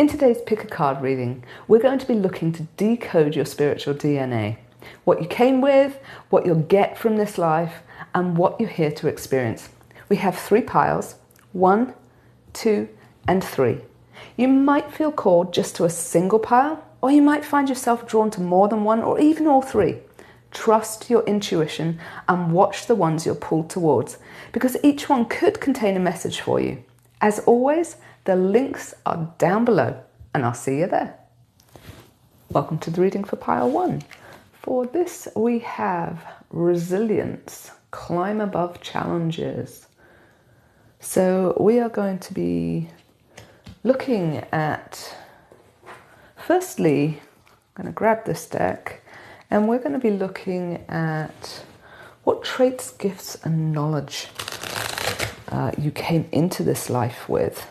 In today's Pick a Card reading, we're going to be looking to decode your spiritual DNA. What you came with, what you'll get from this life, and what you're here to experience. We have 3 piles, 1, 2, and 3. You might feel called just to a single pile, or you might find yourself drawn to more than one, or even all 3. Trust your intuition and watch the ones you're pulled towards, because each one could contain a message for you. As always, the links are down below, and I'll see you there. Welcome to the reading for pile 1. For this, we have resilience, climb above challenges. So we are going to be looking at, firstly, I'm going to grab this deck, and we're going to be looking at what traits, gifts, and knowledge you came into this life with.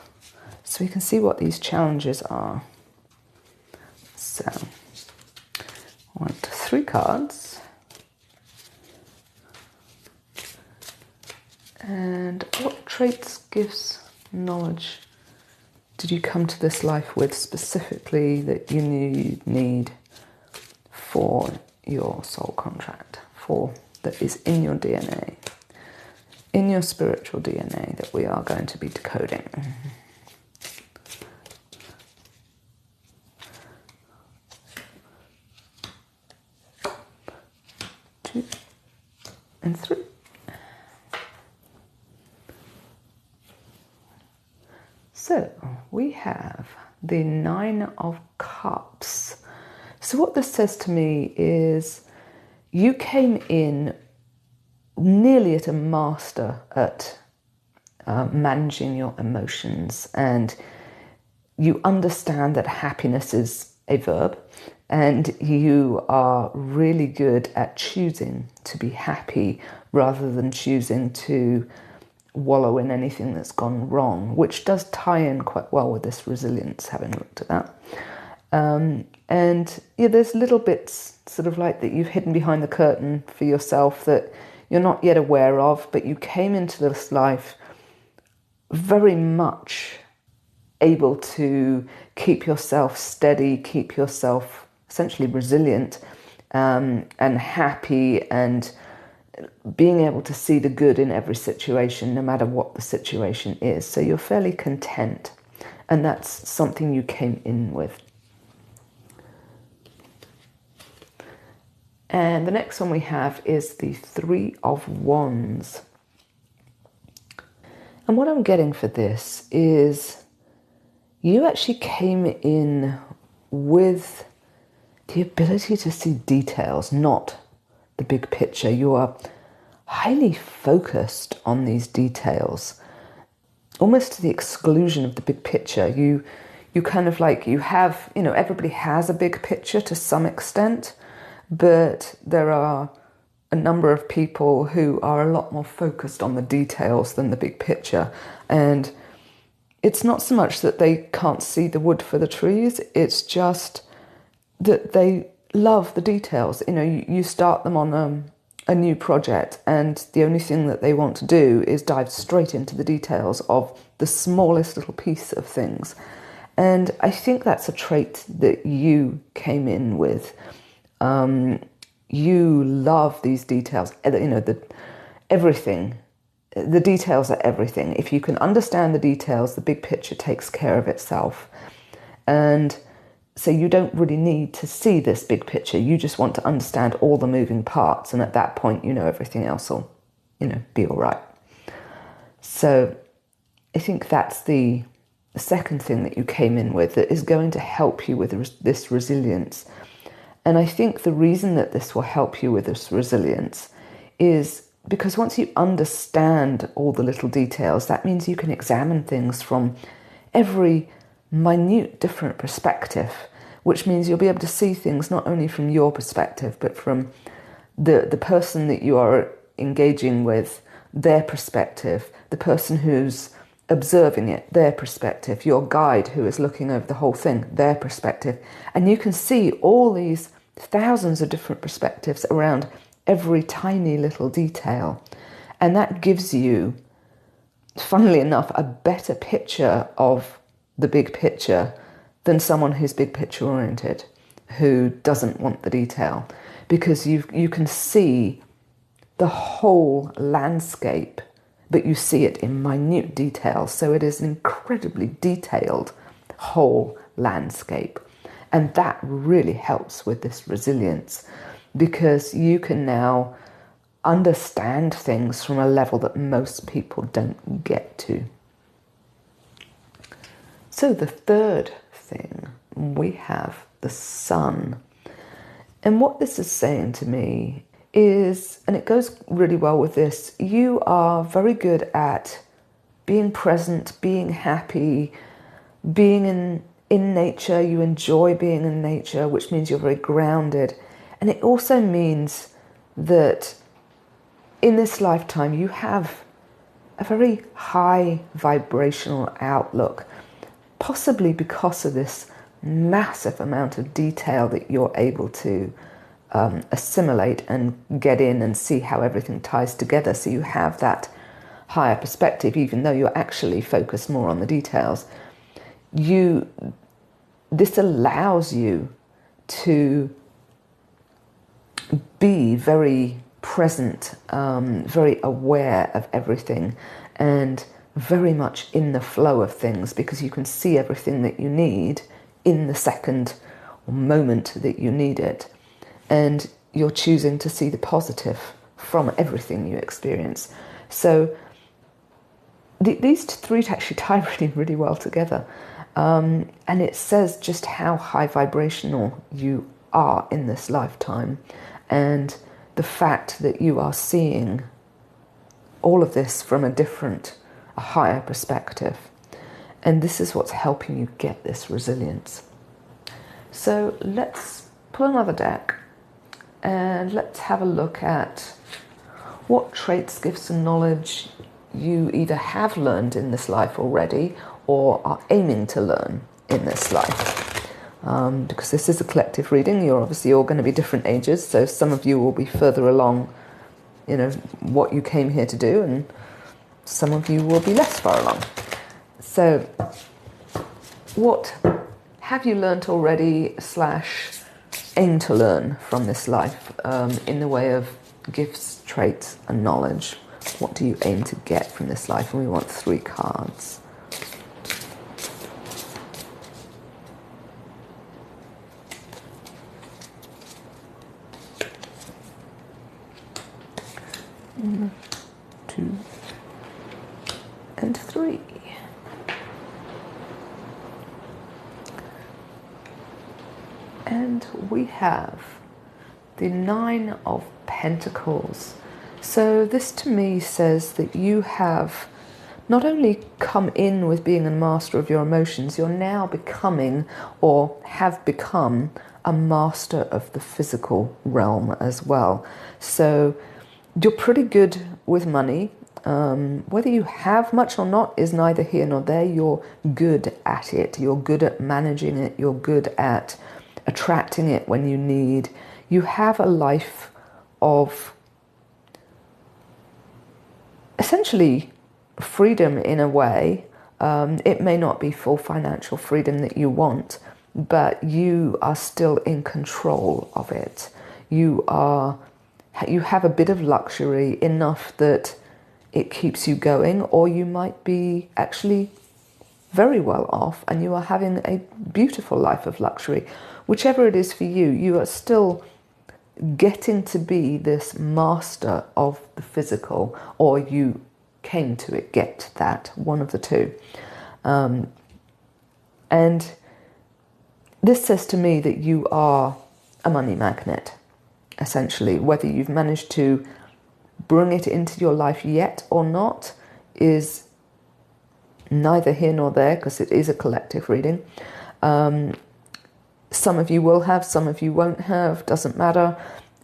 So we can see what these challenges are. So, I want 3 cards. And what traits, gifts, knowledge did you come to this life with specifically that you knew you'd need for your soul contract, that is in your DNA, in your spiritual DNA that we are going to be decoding. 2 and 3. So we have the 9 of Cups. So what this says to me is you came in nearly at a master at managing your emotions, and you understand that happiness is a verb, and you are really good at choosing to be happy rather than choosing to wallow in anything that's gone wrong, which does tie in quite well with this resilience, having looked at that. And yeah, there's little bits sort of like that you've hidden behind the curtain for yourself that you're not yet aware of, but you came into this life very much able to keep yourself steady, keep yourself essentially resilient, and happy, and being able to see the good in every situation, no matter what the situation is. So you're fairly content, and that's something you came in with. And the next one we have is the 3 of Wands. And what I'm getting for this is you actually came in with the ability to see details, not the big picture. You are highly focused on these details, almost to the exclusion of the big picture. You kind of like, you have, everybody has a big picture to some extent, but there are a number of people who are a lot more focused on the details than the big picture. And it's not so much that they can't see the wood for the trees, it's just that they love the details. You start them on a new project, and the only thing that they want to do is dive straight into the details of the smallest little piece of things. And I think that's a trait that you came in with. You love these details, everything. The details are everything. If you can understand the details, the big picture takes care of itself. And so you don't really need to see this big picture. You just want to understand all the moving parts. And at that point, everything else will, be all right. So I think that's the second thing that you came in with that is going to help you with this resilience. And I think the reason that this will help you with this resilience is because once you understand all the little details, that means you can examine things from every minute different perspective, which means you'll be able to see things not only from your perspective, but from the person that you are engaging with, their perspective, the person who's observing it, their perspective, your guide who is looking over the whole thing, their perspective. And you can see all these thousands of different perspectives around every tiny little detail. And that gives you, funnily enough, a better picture of the big picture than someone who's big picture oriented, who doesn't want the detail, because you can see the whole landscape, but you see it in minute detail. So it is an incredibly detailed whole landscape. And that really helps with this resilience, because you can now understand things from a level that most people don't get to. So the third thing, we have the sun. And what this is saying to me is, and it goes really well with this, you are very good at being present, being happy, being in nature. You enjoy being in nature, which means you're very grounded. And it also means that in this lifetime you have a very high vibrational outlook, possibly because of this massive amount of detail that you're able to assimilate and get in and see how everything ties together. So you have that higher perspective, even though you're actually focused more on the details. This allows you to be very present, very aware of everything, and very much in the flow of things, because you can see everything that you need in the second or moment that you need it. And you're choosing to see the positive from everything you experience. So these three actually tie really, really well together. And it says just how high vibrational you are in this lifetime, and the fact that you are seeing all of this from a higher perspective. And this is what's helping you get this resilience. So let's pull another deck and let's have a look at what traits, gifts and knowledge you either have learned in this life already or are aiming to learn in this life. Because this is a collective reading, you're obviously all going to be different ages, so some of you will be further along, what you came here to do, and some of you will be less far along. So what have you learnt already / aim to learn from this life in the way of gifts, traits and knowledge? What do you aim to get from this life? And we want 3 cards. One, 2, and 3. And we have the 9 of Pentacles. So this to me says that you have not only come in with being a master of your emotions, you're now becoming or have become a master of the physical realm as well. So you're pretty good with money. Whether you have much or not is neither here nor there. You're good at it. You're good at managing it. You're good at attracting it when you need. You have a life of essentially freedom in a way. It may not be full financial freedom that you want, but you are still in control of it. You have a bit of luxury, enough that it keeps you going, or you might be actually very well off and you are having a beautiful life of luxury. Whichever it is for you, you are still getting to be this master of the physical, or you came to it, get that, one of the two. And this says to me that you are a money magnet, essentially. Whether you've managed to bring it into your life yet or not is neither here nor there, because it is a collective reading. Some of you will have, some of you won't have, doesn't matter.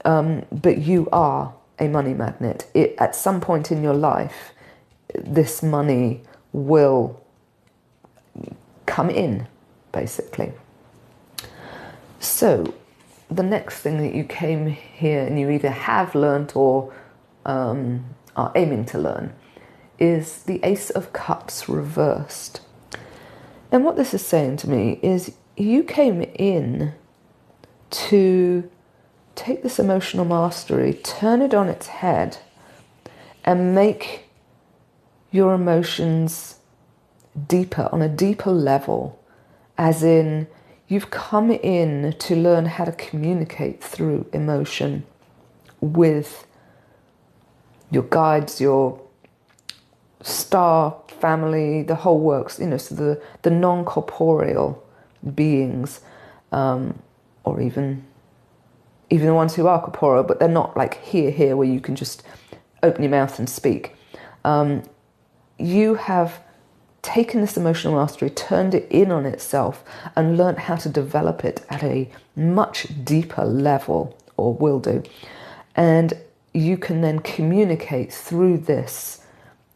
But you are a money magnet. At some point in your life, this money will come in, basically. So the next thing that you came here and you either have learnt or are aiming to learn is the Ace of Cups reversed. And what this is saying to me is you came in to take this emotional mastery, turn it on its head, and make your emotions deeper, on a deeper level, as in you've come in to learn how to communicate through emotion with your guides, your star family, the whole works, so the non-corporeal beings, or even the ones who are corporeal, but they're not like here, where you can just open your mouth and speak. You have taken this emotional mastery, turned it in on itself, and learnt how to develop it at a much deeper level, or will do. And you can then communicate through this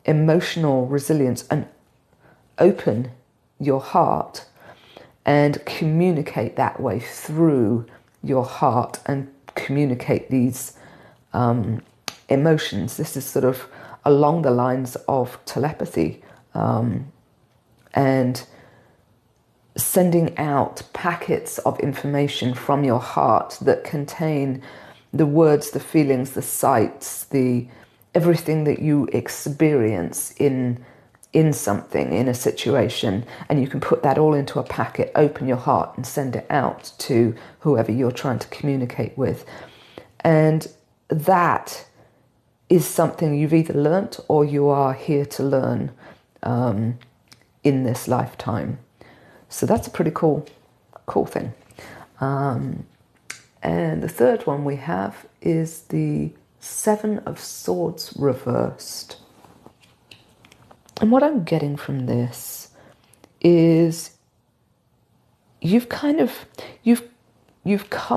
emotional resilience and open your heart and communicate that way through your heart and communicate these emotions. This is sort of along the lines of telepathy, and sending out packets of information from your heart that contain the words, the feelings, the sights, everything that you experience in something, in a situation, and you can put that all into a packet, open your heart and send it out to whoever you're trying to communicate with. And that is something you've either learnt or you are here to learn in this lifetime. So that's a pretty cool thing. And the third one we have is the Seven of Swords reversed. And what I'm getting from this is you've come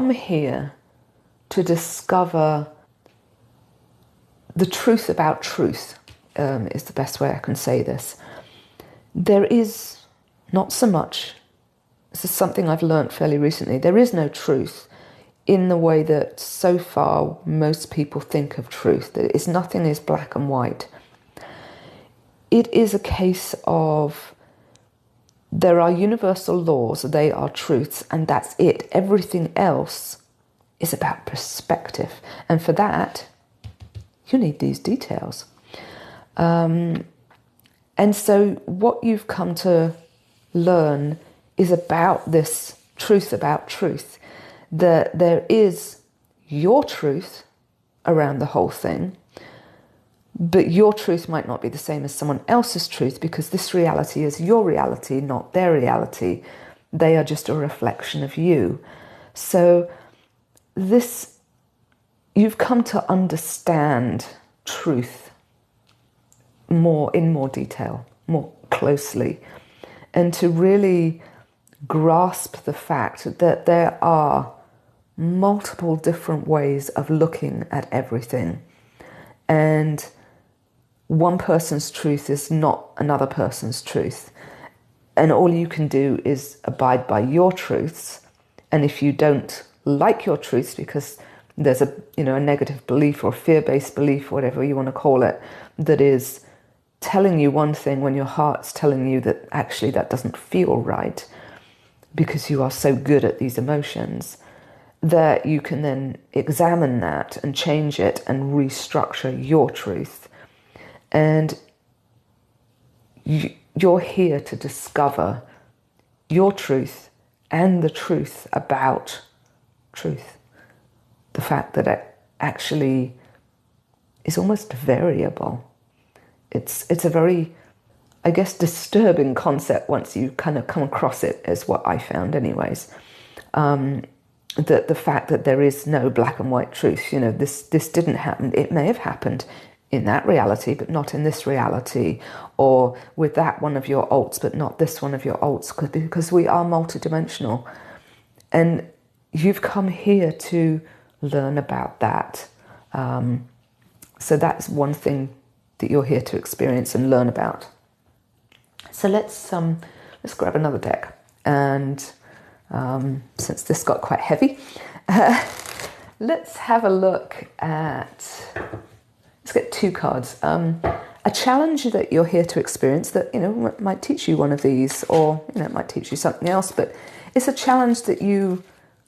here to discover the truth about truth, is the best way I can say this. There is not so much, this is something I've learned fairly recently, there is no truth in the way that so far most people think of truth. Nothing is black and white. It is a case of there are universal laws, they are truths, and that's it. Everything else is about perspective. And for that, you need these details. And so what you've come to learn is about this truth about truth, that there is your truth around the whole thing, but your truth might not be the same as someone else's truth, because this reality is your reality, not their reality. They are just a reflection of you. So you've come to understand truth in more detail, more closely, and to really grasp the fact that there are multiple different ways of looking at everything, and one person's truth is not another person's truth, and all you can do is abide by your truths. And if you don't like your truths because there's a negative belief or fear-based belief, whatever you want to call it, that is telling you one thing when your heart's telling you that actually that doesn't feel right, because you are so good at these emotions, that you can then examine that and change it and restructure your truth. And you're here to discover your truth and the truth about truth. The fact that it actually is almost variable. It's a very, I guess, disturbing concept once you kind of come across it, is what I found anyways. That the fact that there is no black and white truth, this didn't happen. It may have happened in that reality, but not in this reality, or with that one of your alts, but not this one of your alts, because we are multidimensional. And you've come here to learn about that. So that's one thing that you're here to experience and learn about. So let's grab another deck, and since this got quite heavy, let's have a look at. Let's get two cards. A challenge that you're here to experience that might teach you one of these, or it might teach you something else. But It's a challenge that you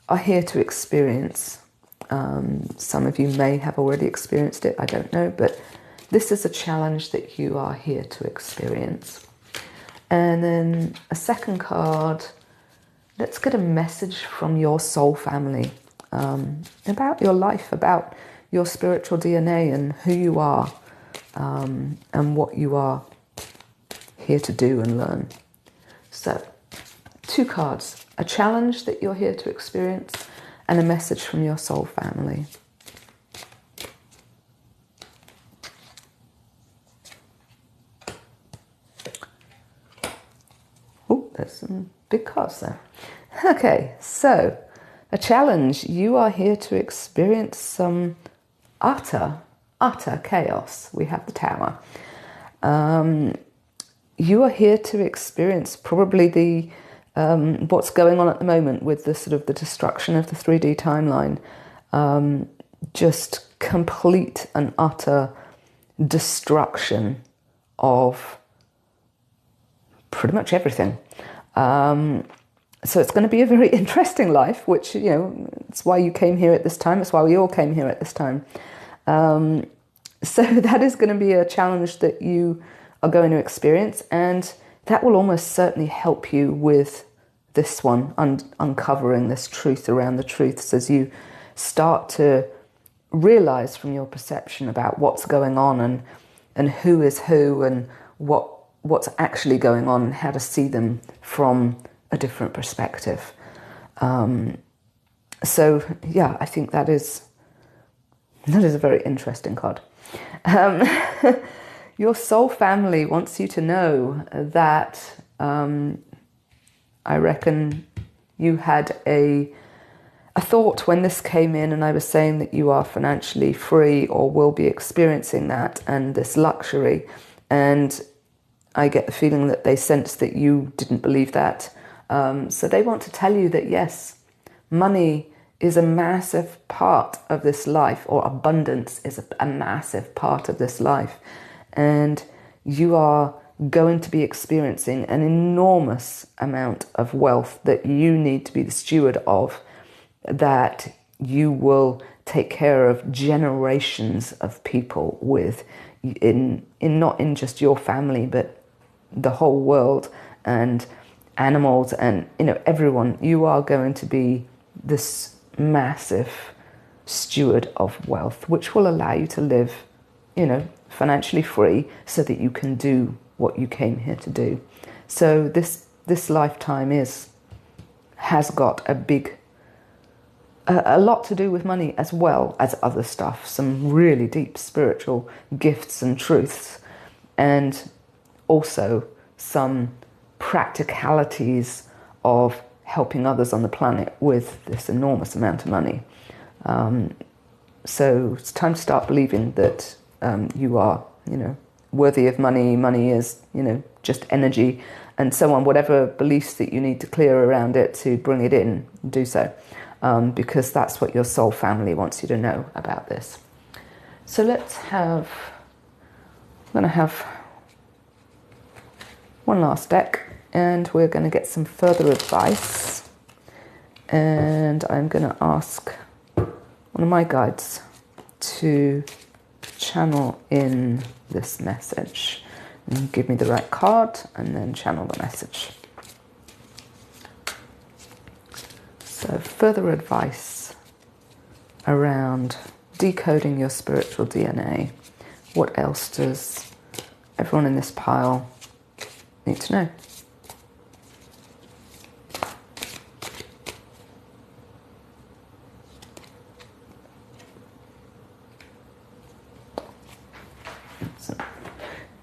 are here to experience. Some of you may have already experienced it, I don't know, but this is a challenge that you are here to experience. And then a second card, let's get a message from your soul family about your life, about your spiritual DNA and who you are and what you are here to do and learn. So, 2 cards, a challenge that you're here to experience and a message from your soul family. Oh, there's some big cards there. Okay, so a challenge. You are here to experience some utter chaos. We have the Tower. You are here to experience probably the what's going on at the moment with the sort of the destruction of the 3D timeline. Just complete and utter destruction of pretty much everything. So it's going to be a very interesting life, which, you know, it's why you came here at this time. It's why we all came here at this time. So that is going to be a challenge that you are going to experience, and that will almost certainly help you with this one, uncovering this truth around the truths as you start to realize from your perception about what's going on and who is who and what's actually going on and how to see them from a different perspective. So yeah, I think that is a very interesting card. Your soul family wants you to know that I reckon you had a thought when this came in, and I was saying that you are financially free or will be experiencing that and this luxury, and I get the feeling that they sense that you didn't believe that. So they want to tell you that yes, money is a massive part of this life, or abundance is a massive part of this life. And you are going to be experiencing an enormous amount of wealth that you need to be the steward of, that you will take care of generations of people with, in not in just your family, but the whole world and animals and, you know, everyone. You are going to be this massive steward of wealth, which will allow you to live, you know, financially free, so that you can do what you came here to do. So this lifetime has got a lot to do with money, as well as other stuff, some really deep spiritual gifts and truths, and also some practicalities of helping others on the planet with this enormous amount of money. So it's time to start believing that you are, you know, worthy of money. Money is, you know, just energy, and so on. Whatever beliefs that you need to clear around it to bring it in, do so, because that's what your soul family wants you to know about this. So I'm going to have one last deck, and we're going to get some further advice, and I'm going to ask one of my guides to channel in this message and give me the right card, and then channel the message. So further advice around decoding your spiritual DNA. What else does everyone in this pile need to know?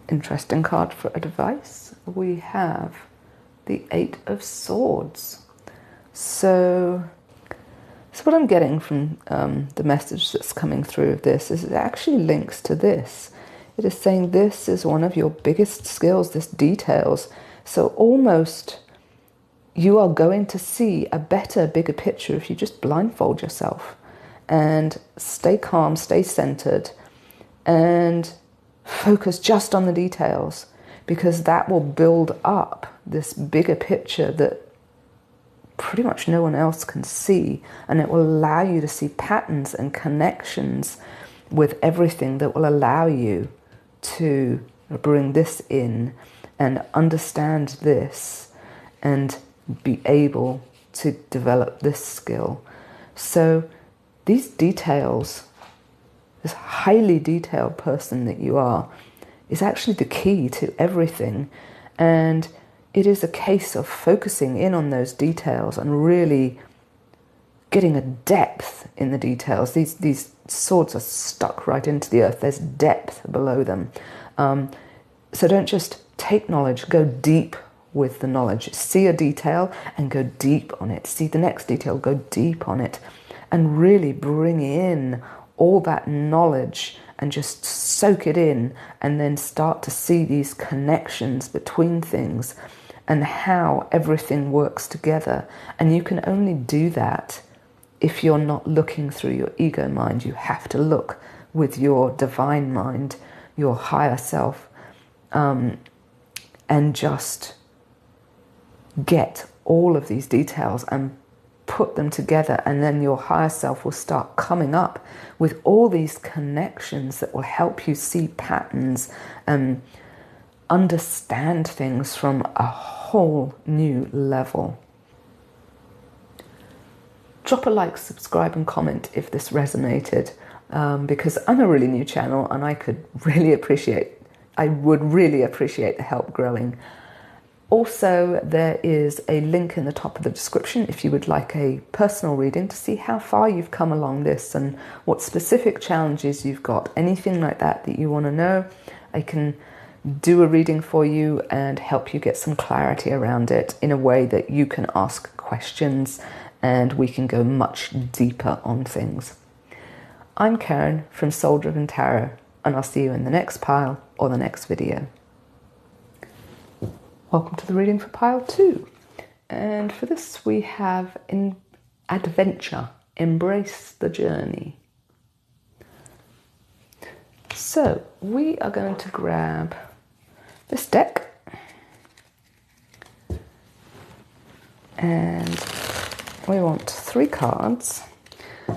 Interesting card for advice. We have the 8 of Swords. So what I'm getting from the message that's coming through of this is it actually links to this. It is saying this is one of your biggest skills, this details. So almost you are going to see a better, bigger picture if you just blindfold yourself and stay calm, stay centered, and focus just on the details, because that will build up this bigger picture that pretty much no one else can see, and it will allow you to see patterns and connections with everything that will allow you to bring this in and understand this and be able to develop this skill. So these details, this highly detailed person that you are, is actually the key to everything. And it is a case of focusing in on those details and really getting a depth in the details. These swords are stuck right into the earth. There's depth below them. So don't just take knowledge, go deep with the knowledge. See a detail and go deep on it. See the next detail, go deep on it. And really bring in all that knowledge and just soak it in, and then start to see these connections between things and how everything works together. And you can only do that if you're not looking through your ego mind. You have to look with your divine mind, your higher self, and just get all of these details and put them together, and then your higher self will start coming up with all these connections that will help you see patterns and understand things from a whole new level. Drop a like, subscribe and comment if this resonated, because I'm a really new channel and I would really appreciate the help growing. Also, there is a link in the top of the description if you would like a personal reading to see how far you've come along this and what specific challenges you've got. Anything like that you want to know, I can do a reading for you and help you get some clarity around it in a way that you can ask questions and we can go much deeper on things. I'm Karen from Soul Driven Tarot, and I'll see you in the next pile or the next video. Welcome to the reading for pile 2. And for this we have adventure, embrace the journey. So we are going to grab this deck and we want 3 cards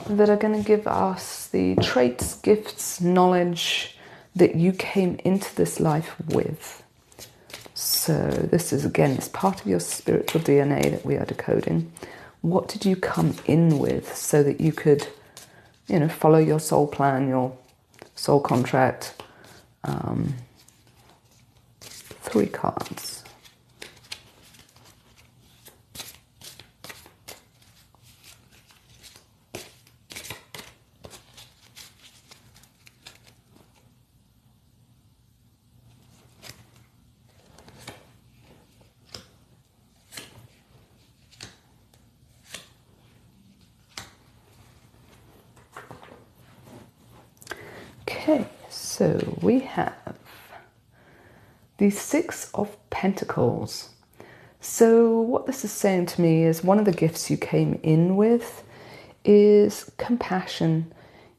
that are going to give us the traits, gifts, knowledge that you came into this life with. So this is, again, it's part of your spiritual DNA that we are decoding. What did you come in with so that you could, follow your soul plan, your soul contract? 3 cards. Okay, so we have the 6 of Pentacles. So what this is saying to me is one of the gifts you came in with is compassion.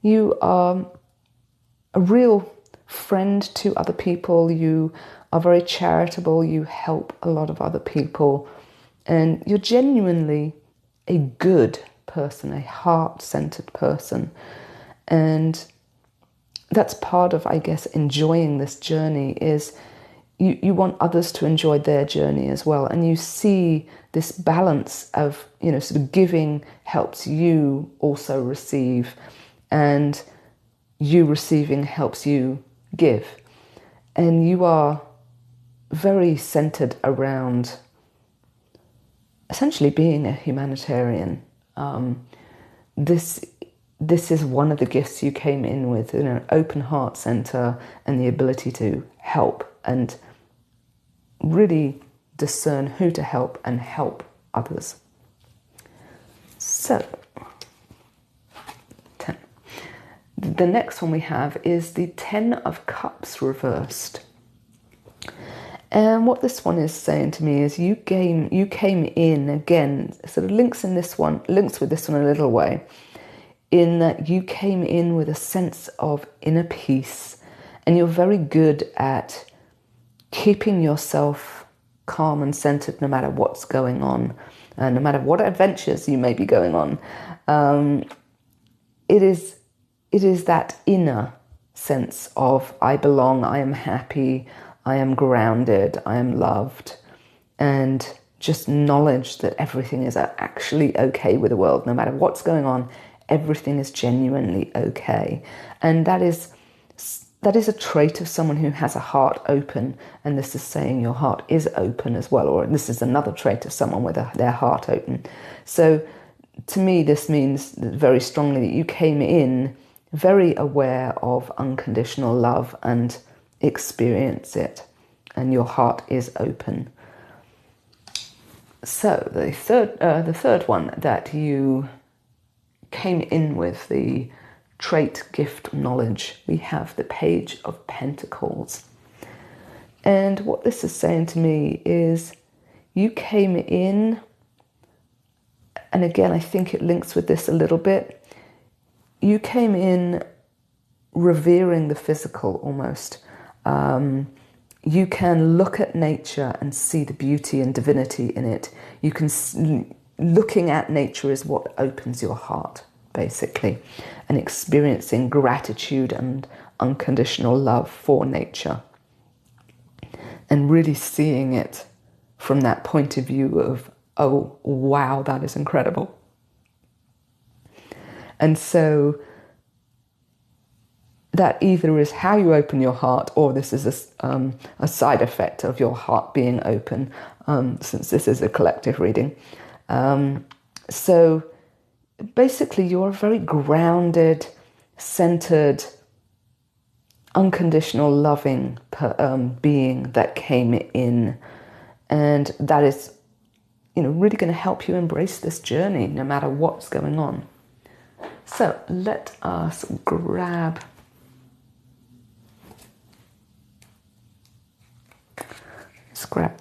You are a real friend to other people. You are very charitable. You help a lot of other people. And you're genuinely a good person, a heart-centered person. And that's part of, I guess, enjoying this journey is you want others to enjoy their journey as well. And you see this balance of, sort of giving helps you also receive, and you receiving helps you give. And you are very centered around essentially being a humanitarian. This is one of the gifts you came in with, an open heart center and the ability to help and really discern who to help and help others. So, 10. The next one we have is the 10 of Cups reversed. And what this one is saying to me is you came in, again, sort of links with this one a little way, in that you came in with a sense of inner peace, and you're very good at keeping yourself calm and centered no matter what's going on. no matter what adventures you may be going on. It is that inner sense of I belong, I am happy, I am grounded, I am loved, and just knowledge that everything is actually okay with the world. No matter what's going on, everything is genuinely okay. And that is a trait of someone who has a heart open, and this is saying your heart is open as well, or this is another trait of someone with their heart open. So to me, this means very strongly that you came in very aware of unconditional love and experience it, and your heart is open. So the third one that you came in with, the trait, gift, knowledge, we have the Page of Pentacles. And what this is saying to me is you came in, and again, I think it links with this a little bit. You came in revering the physical almost. You can look at nature and see the beauty and divinity in it. You can, looking at nature is what opens your heart, basically, and experiencing gratitude and unconditional love for nature, and really seeing it from that point of view of, oh, wow, that is incredible. And so that either is how you open your heart, or this is a side effect of your heart being open, since this is a collective reading. So basically, you're a very grounded, centered, unconditional, loving being that came in. And that is, really going to help you embrace this journey, no matter what's going on. So let us grab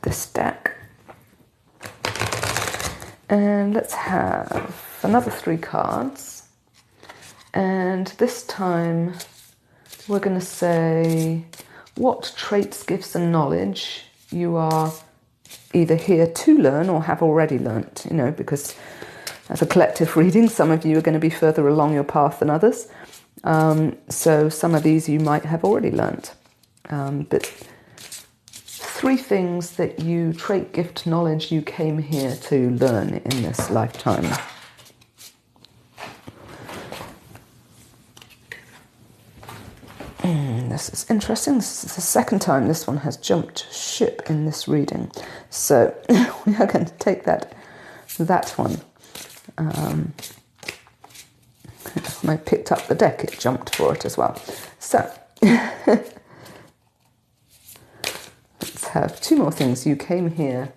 this deck. And let's have another 3 cards. And this time we're going to say what traits, gifts and knowledge you are either here to learn or have already learnt, because as a collective reading, some of you are going to be further along your path than others. So some of these you might have already learnt. But 3 things that you, trait, gift, knowledge, you came here to learn in this lifetime. This is interesting. This is the second time this one has jumped ship in this reading. So we are going to take that one. When I picked up the deck, it jumped for it as well. So let's have 2 more things. You came here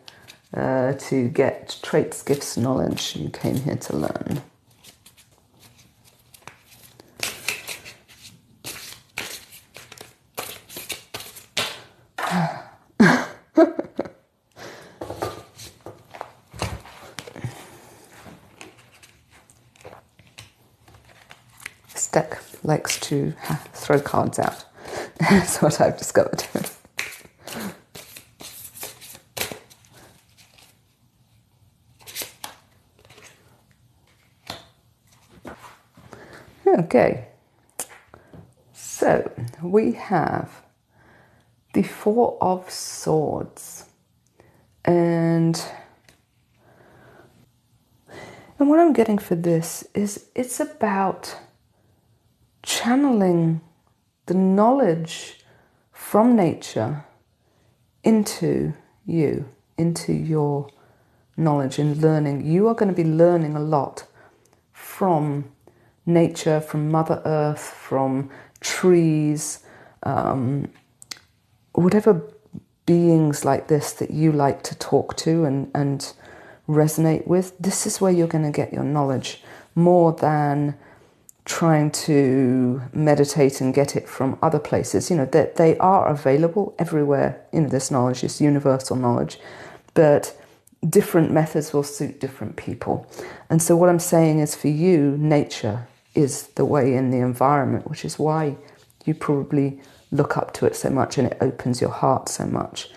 to get traits, gifts, knowledge. You came here to learn. This deck likes to throw cards out. That's what I've discovered. Okay, so we have the 4 of Swords, and what I'm getting for this is it's about channeling the knowledge from nature into you, into your knowledge and learning. You are going to be learning a lot from nature, from Mother Earth, from trees, whatever beings like this that you like to talk to and resonate with. This is where you're going to get your knowledge, more than trying to meditate and get it from other places. That they are available everywhere. This knowledge is universal knowledge, but different methods will suit different people. And so what I'm saying is, for you, nature is the way in the environment, which is why you probably look up to it so much and it opens your heart so much.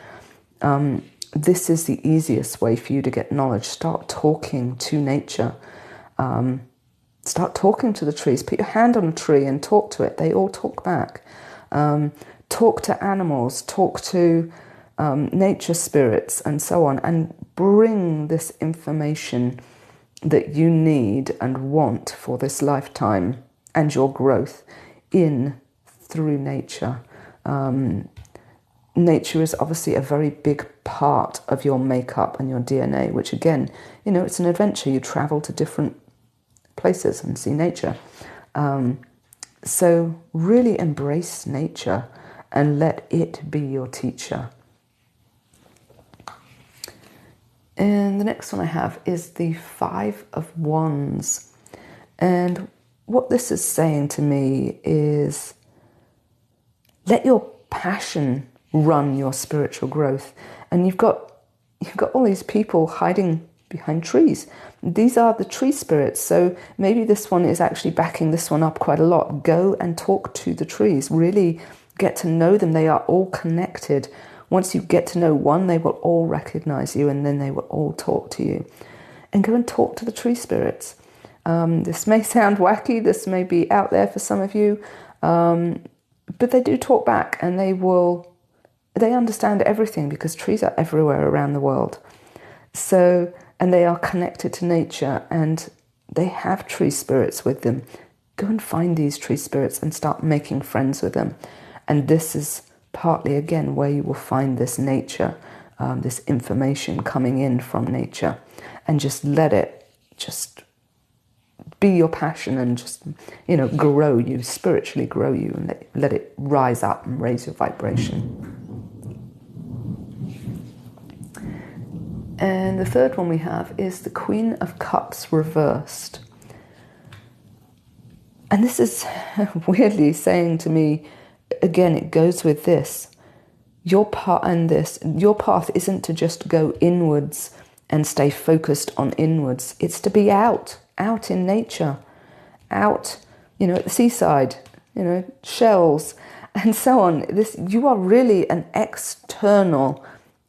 this is the easiest way for you to get knowledge. Start talking to nature. Start talking to the trees. Put your hand on a tree and talk to it. They all talk back. Talk to animals. Talk to nature spirits and so on. And bring this information that you need and want for this lifetime and your growth in through nature. Nature is obviously a very big part of your makeup and your DNA, which again, it's an adventure. You travel to different places and see nature. So really embrace nature and let it be your teacher. And the next one I have is the Five of Wands. And what this is saying to me is let your passion run your spiritual growth. And you've got all these people hiding behind trees. These are the tree spirits. So maybe this one is actually backing this one up quite a lot. Go and talk to the trees. Really get to know them. They are all connected. Once you get to know one, they will all recognize you, and then they will all talk to you. And go and talk to the tree spirits. This may sound wacky. This may be out there for some of you. But they do talk back, and they understand everything because trees are everywhere around the world. So, and they are connected to nature, and they have tree spirits with them. Go and find these tree spirits and start making friends with them. And this is partly, again, where you will find this nature, this information coming in from nature. And just let it just be your passion and just, grow you, spiritually grow you, and let it rise up and raise your vibration. And the third one we have is the Queen of Cups reversed. And this is weirdly saying to me, again, it goes with this. Your path isn't to just in inwards and stay focused on inwards. It's to be out in nature, out, at the seaside, shells and so on. You are really an external,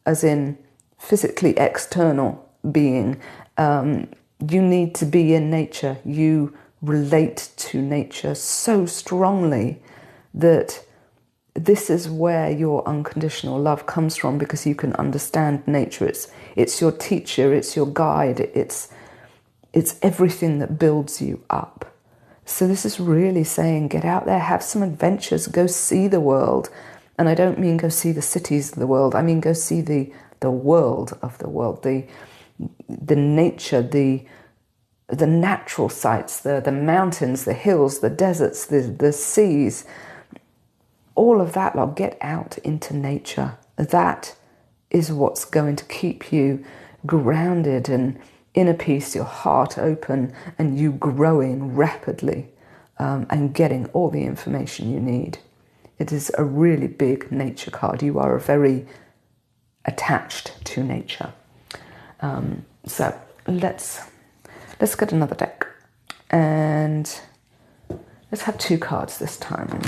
as in physically external being. You need to be in nature. You relate to nature so strongly that this is where your unconditional love comes from, because you can understand nature. It's your teacher, it's your guide, it's everything that builds you up. So this is really saying, get out there, have some adventures, go see the world. And I don't mean go see the cities of the world. I mean go see the world of the world, the nature, the natural sights, the mountains, the hills, the deserts, the seas. All of that, get out into nature. That is what's going to keep you grounded and inner peace, your heart open, and you growing rapidly and getting all the information you need. It is a really big nature card. You are very attached to nature. So let's get another deck, and let's have two cards this time.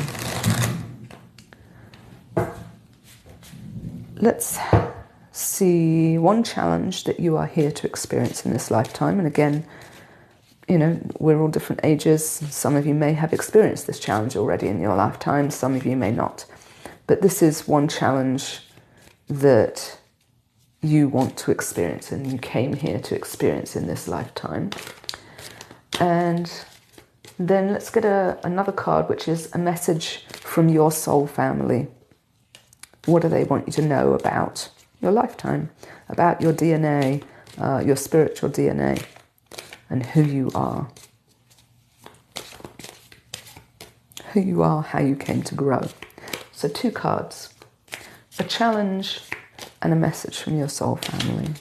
Let's see one challenge that you are here to experience in this lifetime. And again, we're all different ages. Some of you may have experienced this challenge already in your lifetime. Some of you may not. But this is one challenge that you want to experience and you came here to experience in this lifetime. And then let's get another card, which is a message from your soul family. What do they want you to know about your lifetime, about your DNA, your spiritual DNA, and who you are? Who you are, how you came to grow. So two cards, a challenge and a message from your soul family.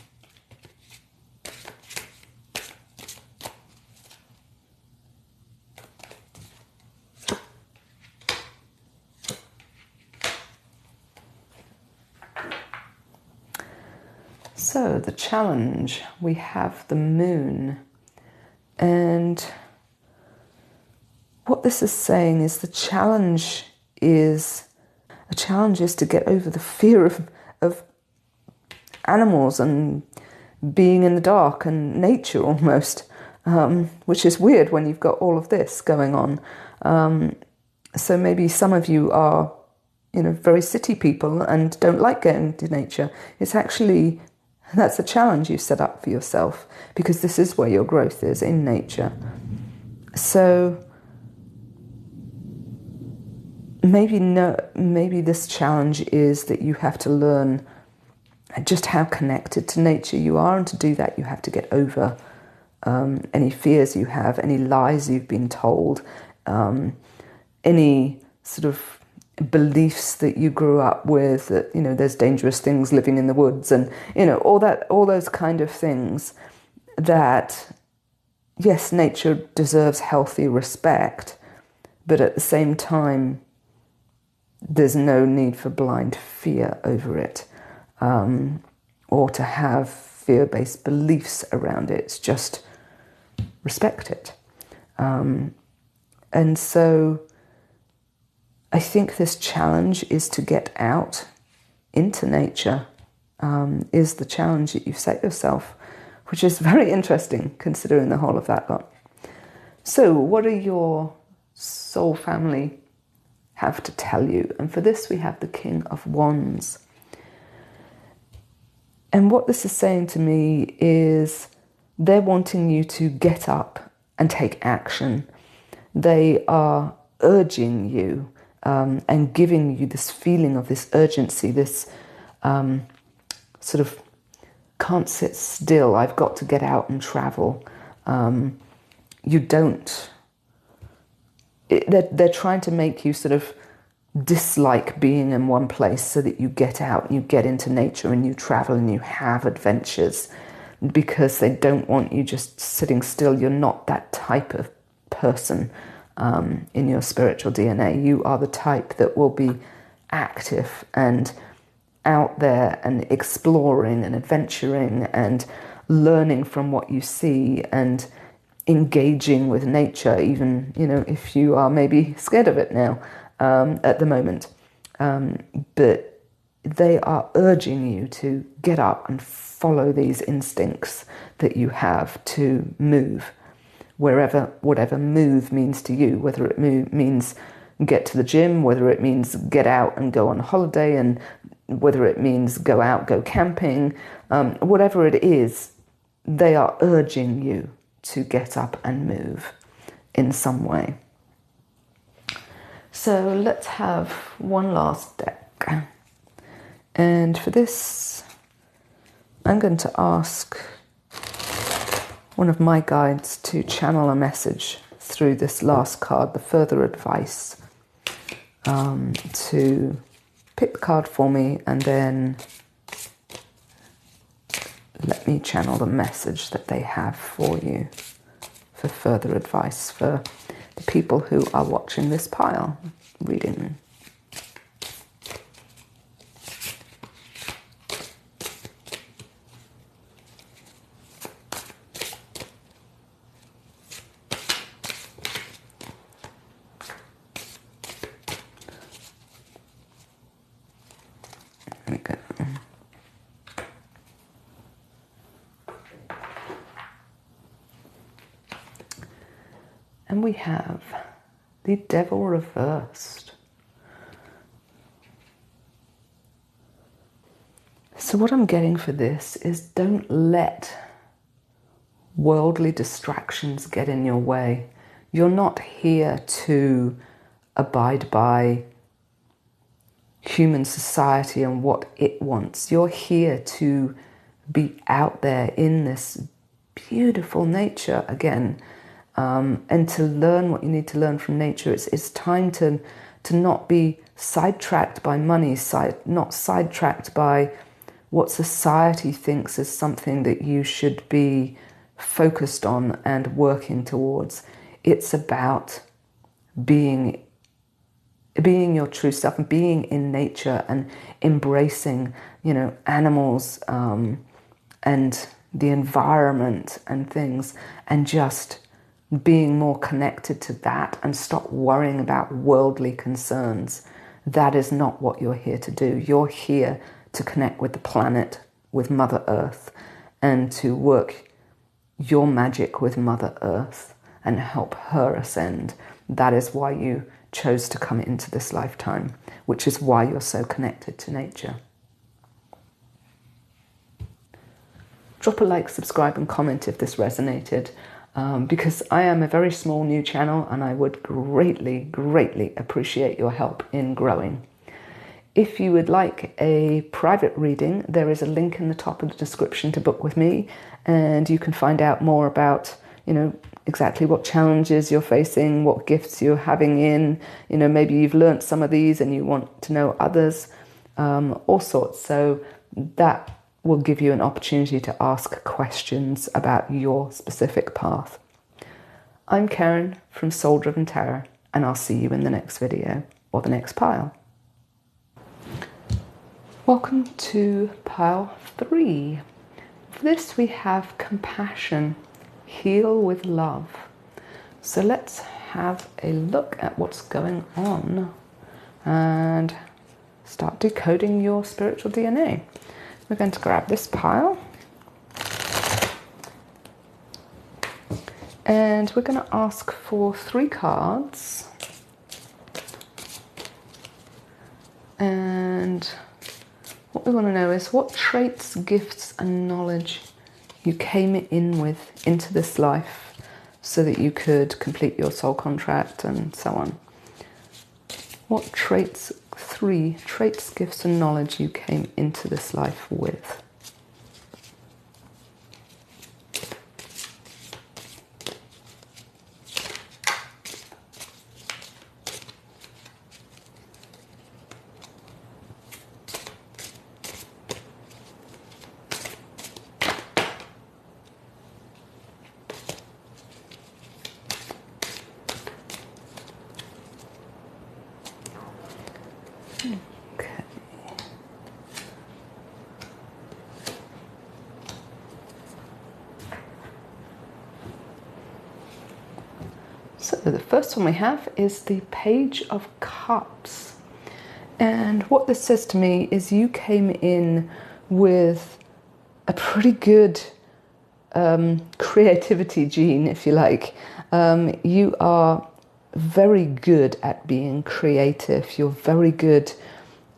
So the challenge, we have the moon, and what this is saying is the challenge is to get over the fear of animals and being in the dark and nature almost, which is weird when you've got all of this going on. So maybe some of you are, very city people and don't like going to nature. That's a challenge you set up for yourself, because this is where your growth is, in nature. So maybe this challenge is that you have to learn just how connected to nature you are, and to do that you have to get over any fears you have, any lies you've been told, any sort of beliefs that you grew up with, that there's dangerous things living in the woods, and all those kind of things. That yes, nature deserves healthy respect, but at the same time there's no need for blind fear over it, or to have fear-based beliefs around it. It's just respect it. And so I think this challenge is to get out into nature, is the challenge that you've set yourself, which is very interesting considering the whole of that lot. So what do your soul family have to tell you? And for this we have the King of Wands. And what this is saying to me is they're wanting you to get up and take action. They are urging you and giving you this feeling of this urgency, this sort of can't sit still, I've got to get out and travel. They're trying to make you sort of dislike being in one place so that you get out and you get into nature and you travel and you have adventures, because they don't want you just sitting still. You're not that type of person in your spiritual DNA. You are the type that will be active and out there and exploring and adventuring and learning from what you see and engaging with nature, even if you are maybe scared of it now at the moment. But they are urging you to get up and follow these instincts that you have to move, whatever move means to you, whether it means get to the gym, whether it means get out and go on holiday, and whether it means go out, go camping, whatever it is, they are urging you to get up and move in some way. So let's have one last deck. And for this, I'm going to ask one of my guides to channel a message through this last card, the further advice, to pick the card for me and then let me channel the message that they have for you for further advice for the people who are watching this pile reading. There we go. And we have the Devil reversed. So what I'm getting for this is, don't let worldly distractions get in your way. You're not here to abide by human society and what it wants. You're here to be out there in this beautiful nature again, and to learn what you need to learn from nature. It's time to not be sidetracked by money, not sidetracked by what society thinks is something that you should be focused on and working towards. It's about being your true self and being in nature and embracing, animals and the environment and things, and just being more connected to that and stop worrying about worldly concerns. That is not what you're here to do. You're here to connect with the planet, with Mother Earth and to work your magic with Mother Earth and help her ascend. That is why you chose to come into this lifetime, which is why you're so connected to nature. Drop a like, subscribe and comment if this resonated, because I am a very small new channel and I would greatly, greatly appreciate your help in growing. If you would like a private reading, there is a link in the top of the description to book with me, and you can find out more about, exactly what challenges you're facing, what gifts you're having in, maybe you've learnt some of these and you want to know others, all sorts. So that will give you an opportunity to ask questions about your specific path. I'm Karen from Soul Driven Tarot, and I'll see you in the next video or the next pile. Welcome to pile 3. For this we have compassion, heal with love. So let's have a look at what's going on and start decoding your spiritual DNA. We're going to grab this pile and we're going to ask for 3 cards, and what we want to know is what traits, gifts and knowledge you came in with into this life so that you could complete your soul contract and so on. What traits, 3 traits, gifts and knowledge you came into this life with. Okay. So the first one we have is the Page of Cups. And what this says to me is you came in with a pretty good creativity gene, if you like. You are very good at being creative. You're very good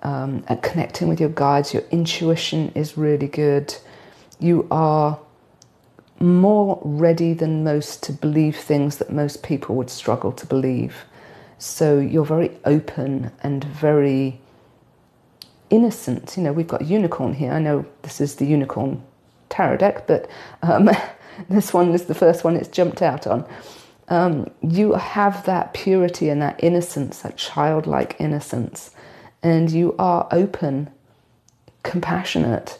at connecting with your guides. Your intuition is really good. You are more ready than most to believe things that most people would struggle to believe. So you're very open and very innocent. We've got a unicorn here. I know this is the unicorn tarot deck, but this one is the first one it's jumped out on. You have that purity and that innocence, that childlike innocence, and you are open, compassionate.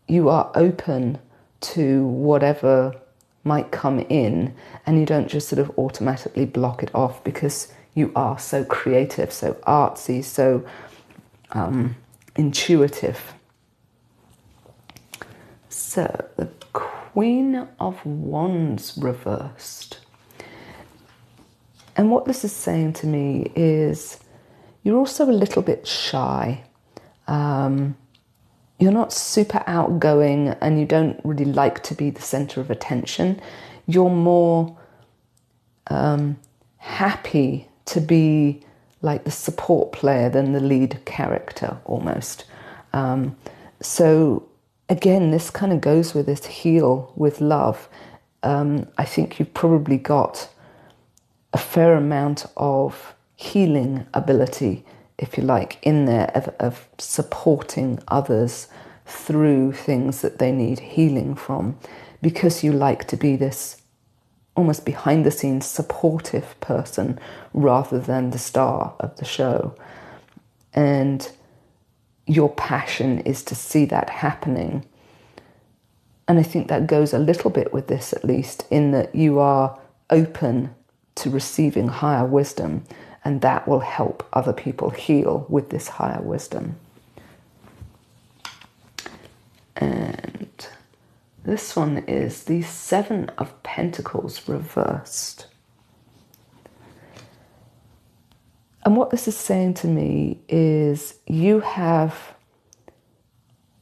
You are open to whatever might come in, and you don't just sort of automatically block it off because you are so creative, so artsy, so intuitive. So the Queen of Wands reversed. And what this is saying to me is you're also a little bit shy. You're not super outgoing and you don't really like to be the center of attention. You're more happy to be like the support player than the lead character almost. So again, this kind of goes with this heal with love. I think you've probably got a fair amount of healing ability, if you like, in there of supporting others through things that they need healing from, because you like to be this almost behind the scenes supportive person rather than the star of the show. And your passion is to see that happening. And I think that goes a little bit with this, at least, in that you are open to receiving higher wisdom, and that will help other people heal with this higher wisdom. And this one is the Seven of Pentacles reversed. And what this is saying to me is you have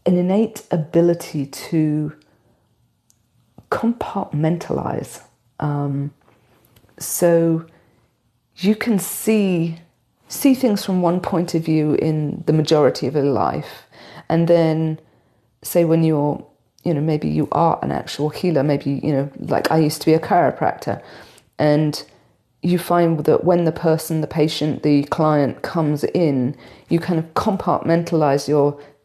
an innate ability to compartmentalize. So you can see things from one point of view in the majority of your life, and then say when you're, maybe you are an actual healer, maybe, like I used to be a chiropractor, and you find that when the person, the patient, the client comes in, you kind of compartmentalize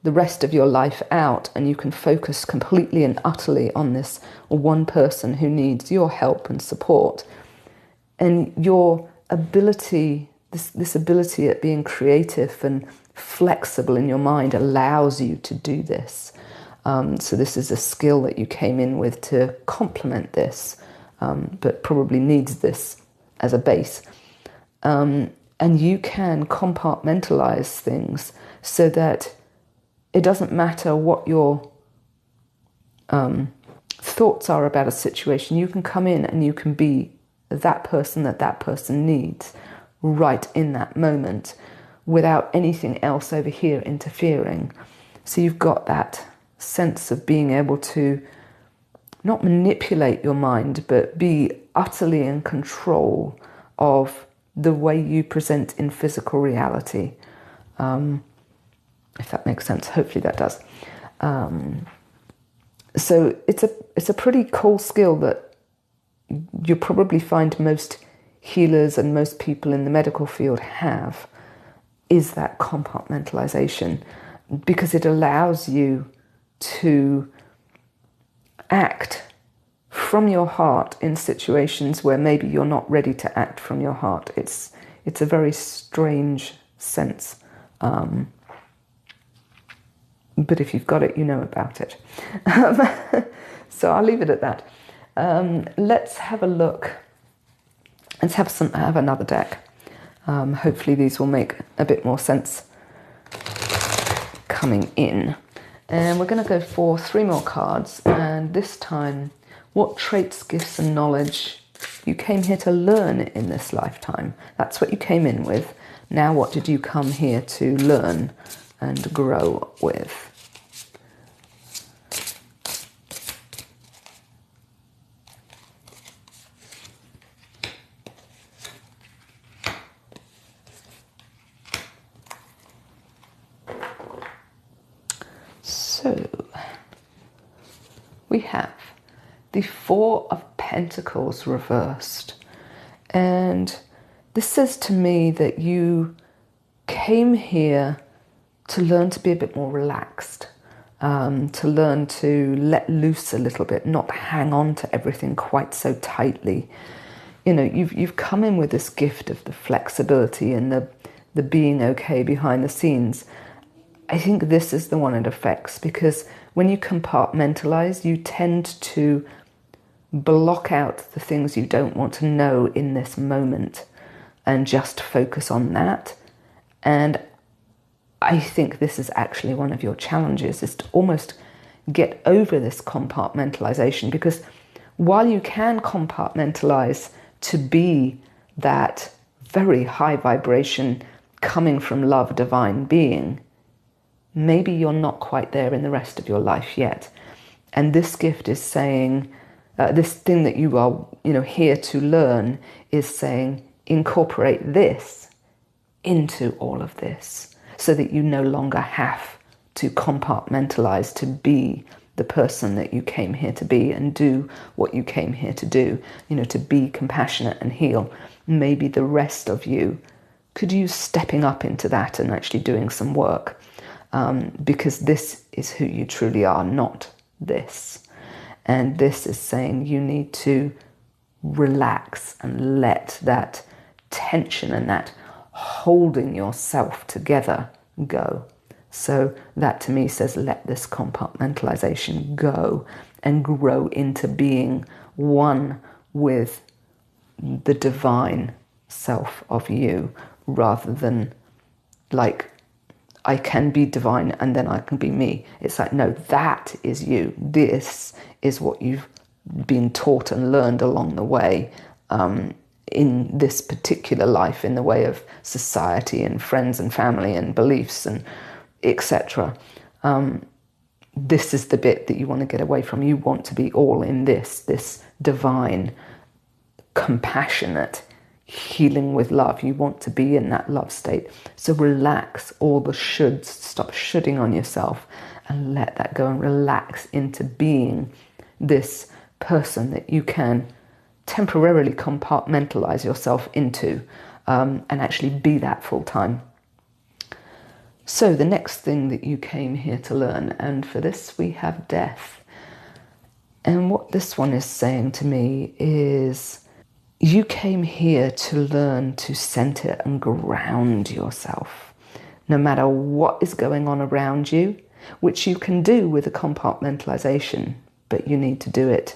the rest of your life out, and you can focus completely and utterly on this one person who needs your help and support. And your ability, this ability at being creative and flexible in your mind allows you to do this. So this is a skill that you came in with to complement this, but probably needs this as a base. And you can compartmentalize things so that it doesn't matter what your thoughts are about a situation. You can come in and you can be that person that person needs right in that moment without anything else over here interfering. So you've got that sense of being able to not manipulate your mind, but be utterly in control of the way you present in physical reality. If that makes sense. Hopefully that does. So it's a pretty cool skill that you probably find most healers and most people in the medical field have, is that compartmentalization, because it allows you to act from your heart in situations where maybe you're not ready to act from your heart. It's a very strange sense. But if you've got it, you know about it. So I'll leave it at that. Let's have a look. Let's have another deck. Hopefully these will make a bit more sense coming in. And we're going to go for 3 more cards. And this time, what traits, gifts and knowledge you came here to learn in this lifetime. That's what you came in with. Now what did you come here to learn and grow with? So we have the 4 of Pentacles reversed, and this says to me that you came here to learn to be a bit more relaxed, to learn to let loose a little bit, not hang on to everything quite so tightly. You've come in with this gift of the flexibility and the being okay behind the scenes. I think this is the one it affects, because when you compartmentalize, you tend to block out the things you don't want to know in this moment and just focus on that. And I think this is actually one of your challenges, is to almost get over this compartmentalization, because while you can compartmentalize to be that very high vibration coming from love, divine being, maybe you're not quite there in the rest of your life yet. And this gift is saying, this thing that you are, here to learn is saying, incorporate this into all of this so that you no longer have to compartmentalize to be the person that you came here to be and do what you came here to do, to be compassionate and heal. Maybe the rest of you could use stepping up into that and actually doing some work. Because this is who you truly are, not this. And this is saying you need to relax and let that tension and that holding yourself together go. So that to me says let this compartmentalization go and grow into being one with the divine self of you, rather than like, I can be divine and then I can be me. It's like, no, that is you. This is what you've been taught and learned along the way in this particular life, in the way of society and friends and family and beliefs and etc. this is the bit that you want to get away from. You want to be all in this divine, compassionate, healing with love. You want to be in that love state. So relax all the shoulds. Stop shoulding on yourself and let that go and relax into being this person that you can temporarily compartmentalize yourself into, and actually be that full time. So the next thing that you came here to learn, and for this we have death. And what this one is saying to me is you came here to learn to center and ground yourself, no matter what is going on around you, which you can do with a compartmentalization, but you need to do it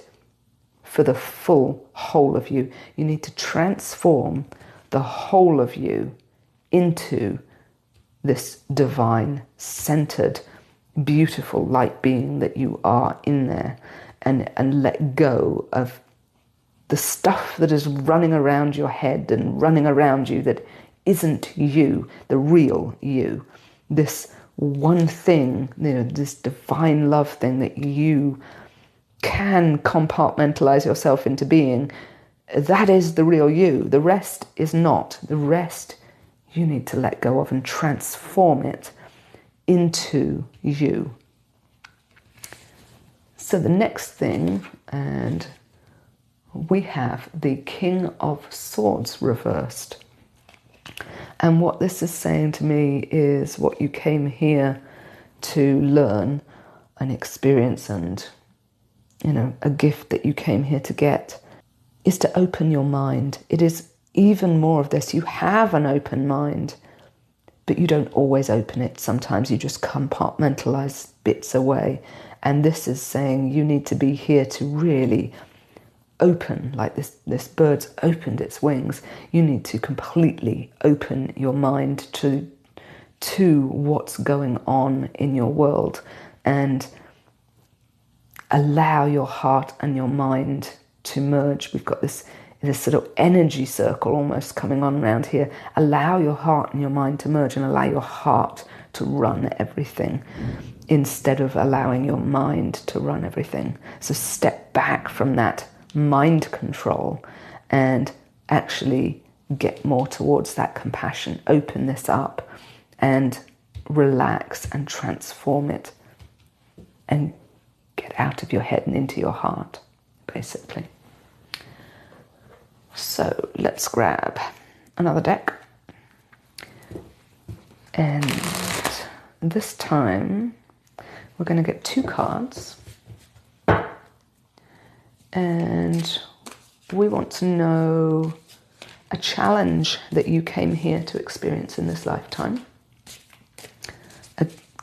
for the full whole of you. You need to transform the whole of you into this divine, centered, beautiful light being that you are in there, and let go of the stuff that is running around your head and running around you that isn't you, the real you. This one thing, this divine love thing that you can compartmentalize yourself into being, that is the real you. The rest is not. The rest you need to let go of and transform it into you. So the next thing, and we have the King of Swords reversed. And what this is saying to me is what you came here to learn and experience, and a gift that you came here to get, is to open your mind. It is even more of this. You have an open mind, but you don't always open it. Sometimes you just compartmentalize bits away. And this is saying you need to be here to really open, like this bird's opened its wings. You need to completely open your mind to what's going on in your world, and allow your heart and your mind to merge. We've got this sort of energy circle almost coming on around here. Allow your heart and your mind to merge, and allow your heart to run everything instead of allowing your mind to run everything. So step back from that mind control and actually get more towards that compassion. Open this up and relax and transform it, and get out of your head and into your heart, basically. So let's grab another deck, and this time we're going to get 2 cards, and we want to know a challenge that you came here to experience in this lifetime.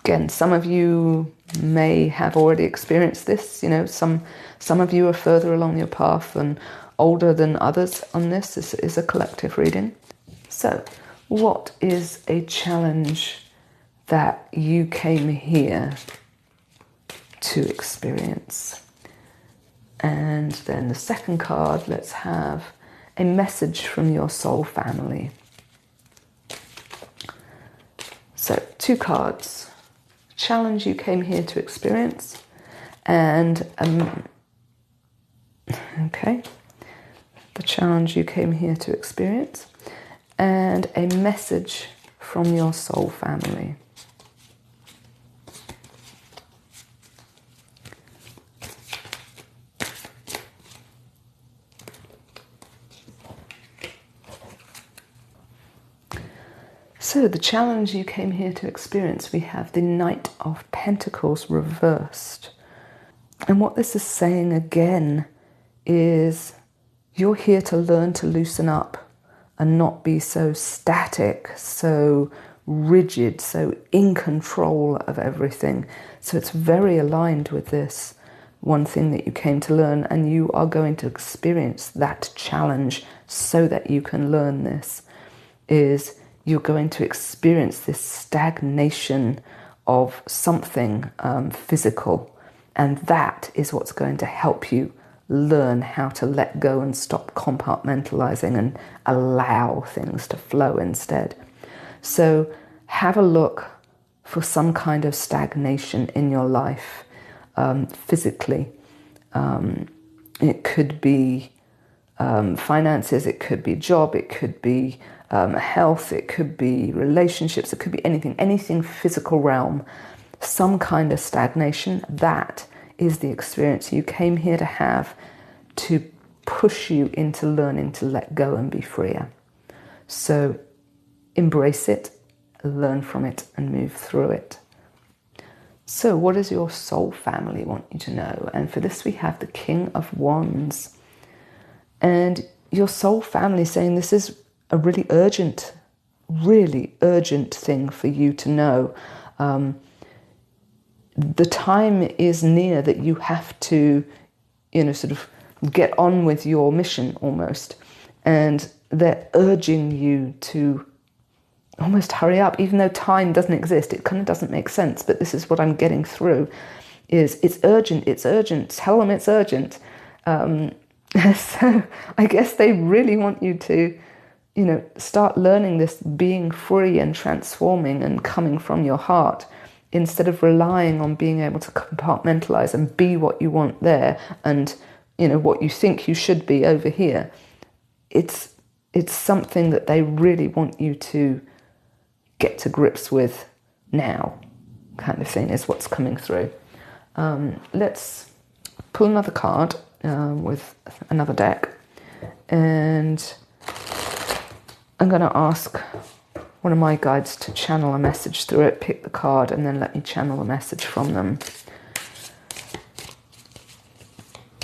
Again, some of you may have already experienced this. Some of you are further along your path and older than others on this. This is a collective reading. So, what is a challenge that you came here to experience? And then the second card, let's have a message from your soul family. So 2 cards, challenge you came here to experience, and the challenge you came here to experience, and a message from your soul family. So the challenge you came here to experience, we have the Knight of Pentacles reversed. And what this is saying again is you're here to learn to loosen up and not be so static, so rigid, so in control of everything. So it's very aligned with this one thing that you came to learn, and you are going to experience that challenge so that you can learn this. Is you're going to experience this stagnation of something physical, and that is what's going to help you learn how to let go and stop compartmentalizing and allow things to flow instead. So have a look for some kind of stagnation in your life, physically. It could be finances, it could be job, it could be health, it could be relationships, it could be anything physical realm, some kind of stagnation. That is the experience you came here to have, to push you into learning to let go and be freer. So embrace it, learn from it, and move through it. So what does your soul family want you to know? And for this we have the King of Wands. And your soul family saying this is a really urgent thing for you to know. The time is near that you have to, sort of get on with your mission almost. And they're urging you to almost hurry up, even though time doesn't exist. It kind of doesn't make sense, but this is what I'm getting through, is it's urgent. Tell them it's urgent. So I guess they really want you to, start learning this being free and transforming and coming from your heart, instead of relying on being able to compartmentalize and be what you want there and, what you think you should be over here. It's something that they really want you to get to grips with now, kind of thing, is what's coming through. Let's pull another card with another deck, and I'm going to ask one of my guides to channel a message through it. Pick the card and then let me channel a message from them.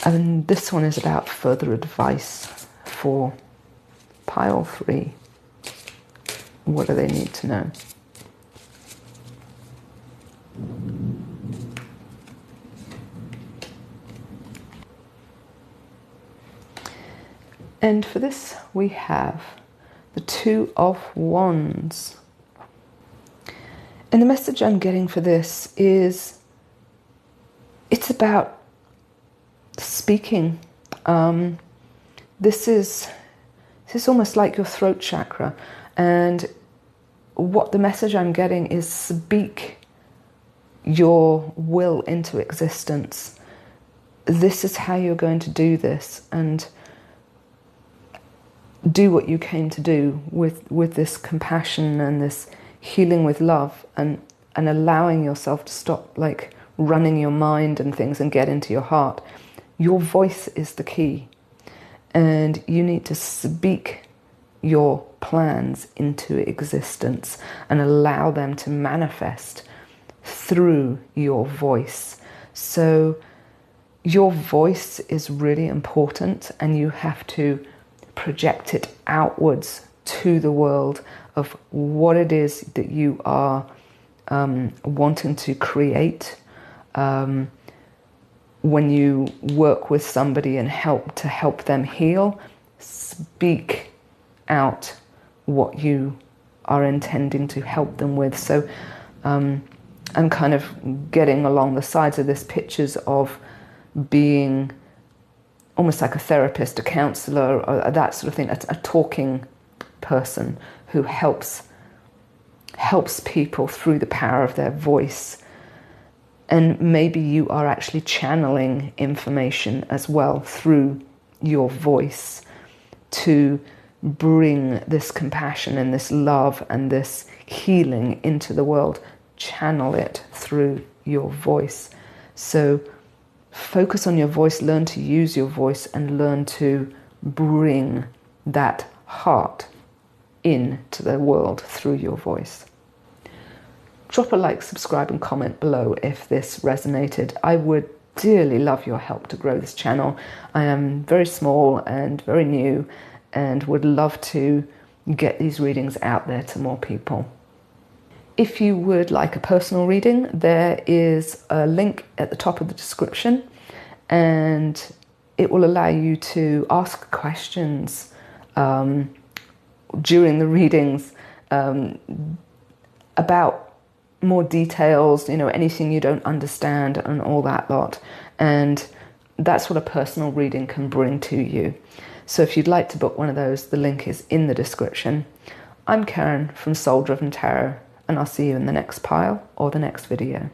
And this one is about further advice for pile 3. What do they need to know? And for this we have the Two of Wands. And the message I'm getting for this is, it's about speaking. This is almost like your throat chakra. And what the message I'm getting is, speak your will into existence. This is how you're going to do this, and do what you came to do with this compassion and this healing with love, and allowing yourself to stop like running your mind and things and get into your heart. Your voice is the key, and you need to speak your plans into existence and allow them to manifest through your voice. So your voice is really important, and you have to project it outwards to the world of what it is that you are wanting to create. When you work with somebody and help them heal, speak out what you are intending to help them with. So I'm kind of getting along the sides of this pictures of being almost like a therapist, a counselor, or that sort of thing, a talking person who helps people through the power of their voice. And maybe you are actually channeling information as well through your voice to bring this compassion and this love and this healing into the world. Channel it through your voice. So focus on your voice, learn to use your voice, and learn to bring that heart into the world through your voice. Drop a like, subscribe and comment below if this resonated. I would dearly love your help to grow this channel. I am very small and very new, and would love to get these readings out there to more people. If you would like a personal reading, there is a link at the top of the description, and it will allow you to ask questions during the readings about more details, anything you don't understand and all that lot. And that's what a personal reading can bring to you. So if you'd like to book one of those, the link is in the description. I'm Karen from Soul Driven Tarot, and I'll see you in the next pile or the next video.